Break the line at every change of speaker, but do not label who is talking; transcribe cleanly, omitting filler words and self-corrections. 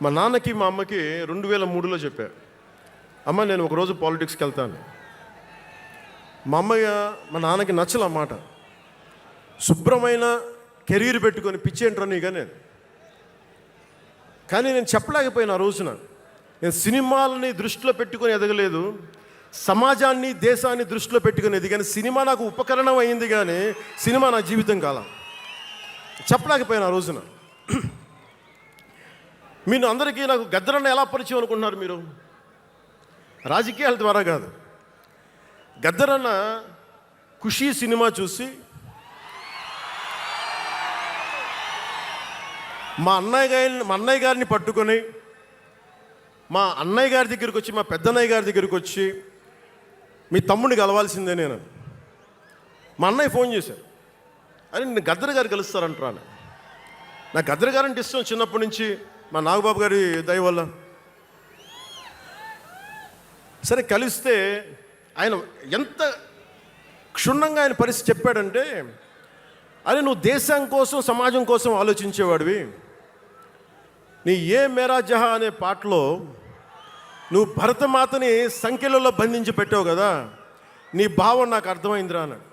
మా నాన్నకి మా అమ్మకి 2003లో చెప్పా, అమ్మ నేను ఒకరోజు పాలిటిక్స్కి వెళ్తాను. మా అమ్మయ్య మా నాన్నకి నచ్చల మాట. శుభ్రమైన కెరీర్ పెట్టుకొని పిచ్చేంట్రా నీకనే. కానీ నేను చెప్పలేకపోయినా. ఆ రోజున నేను సినిమాలని దృష్టిలో పెట్టుకొని ఎదగలేదు, సమాజాన్ని దేశాన్ని దృష్టిలో పెట్టుకొని ఎదిగాను. సినిమా నాకు ఉపకరణం అయింది, కానీ సినిమా నా జీవితం కాలం. చెప్పలేకపోయినా ఆ రోజున. మీరు అందరికీ నాకు గద్దరన్న ఎలా పరిచయం అనుకుంటున్నారు మీరు? రాజకీయాల ద్వారా కాదు. గద్దరన్న ఖుషీ సినిమా చూసి మా అన్నయ్య గారిని పట్టుకొని మా అన్నయ్య గారి దగ్గరికి వచ్చి, మా పెద్దన్నయ్య గారి దగ్గరికి వచ్చి, మీ తమ్ముడిని కలవాల్సిందే నేను. మా అన్నయ్య ఫోన్ చేశారు, అని నేను గద్దర్ గారు కలుస్తారంటారా. నాకు గద్దర్ గారు అంటే ఇష్టం చిన్నప్పటి నుంచి, మా నాగబాబు గారి దయ వల్ల. సరే కలిస్తే ఆయన ఎంత క్షుణ్ణంగా ఆయన పరిస్థితి చెప్పాడంటే, అరే నువ్వు దేశం కోసం సమాజం కోసం ఆలోచించేవాడివి. నీ ఏ మేరా జహా అనే పాటలో నువ్వు భరతమాతని సంఖ్యలలో బంధించి పెట్టావు కదా, నీ భావం నాకు అర్థమైందిరా అన్నాడు.